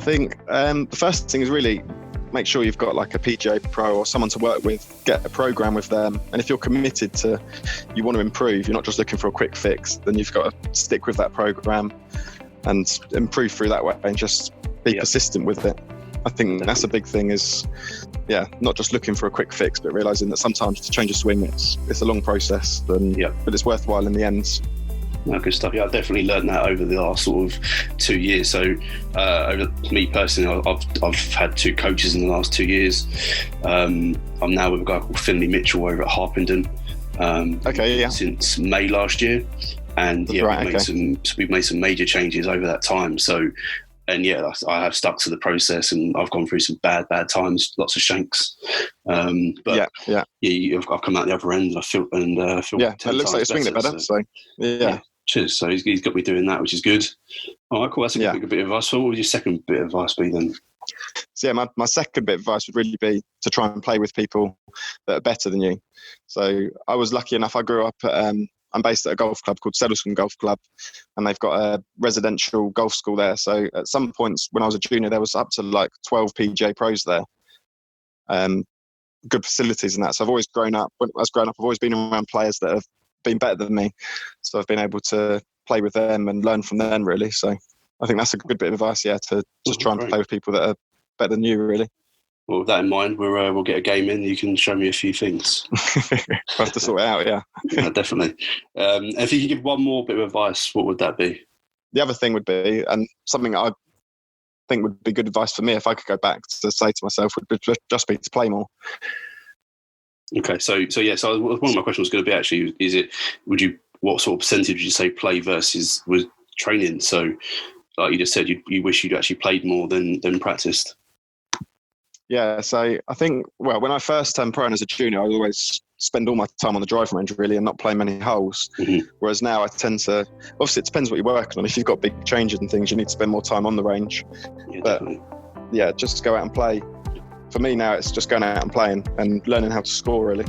think the first thing is really make sure you've got like a PGA pro or someone to work with, get a program with them. And if you're committed to, you want to improve, you're not just looking for a quick fix, then you've got to stick with that program and improve through that way and just be persistent with it. I think that's a big thing is, not just looking for a quick fix, but realising that sometimes to change a swing, it's a long process, but it's worthwhile in the end. No, good stuff. Yeah, I've definitely learned that over the last sort of 2 years. So, over me personally, I've had 2 coaches in the last 2 years. I'm now with a guy called Finley Mitchell over at Harpenden. Since May last year, and we've made some major changes over that time. So, and I have stuck to the process, and I've gone through some bad times, lots of shanks. I've come out the other end, and I feel it looks like you're swinging it better. So cheers. So he's got me doing that, which is good. All right, cool. That's a good bit of advice. So what would your second bit of advice be then? So my second bit of advice would really be to try and play with people that are better than you. So I was lucky enough. I grew up at I'm based at a golf club called Sedlescombe Golf Club, and they've got a residential golf school there. So at some points when I was a junior, there was up to like 12 PGA pros there. Good facilities and that. So I've always grown up. When I was growing up, I've always been around players that have been better than me. So I've been able to play with them and learn from them, really. So I think that's a good bit of advice, to just try and play with people that are better than you, really. Well, with that in mind, we'll get a game in. You can show me a few things. We'll have to sort it out, yeah, definitely. If you could give one more bit of advice, what would that be? The other thing would be, and something I think would be good advice for me if I could go back to say to myself, would just be to play more. Okay, so one of my questions was going to be actually, what sort of percentage would you say play versus was training? So, like you just said, you wish you'd actually played more than practiced. Yeah, so I think, when I first turned pro and as a junior, I would always spend all my time on the driving range, really, and not play many holes. Mm-hmm. Whereas now I tend to, obviously it depends what you're working on. If you've got big changes and things, you need to spend more time on the range. Yeah, definitely. Just go out and play. For me now, it's just going out and playing and learning how to score, really.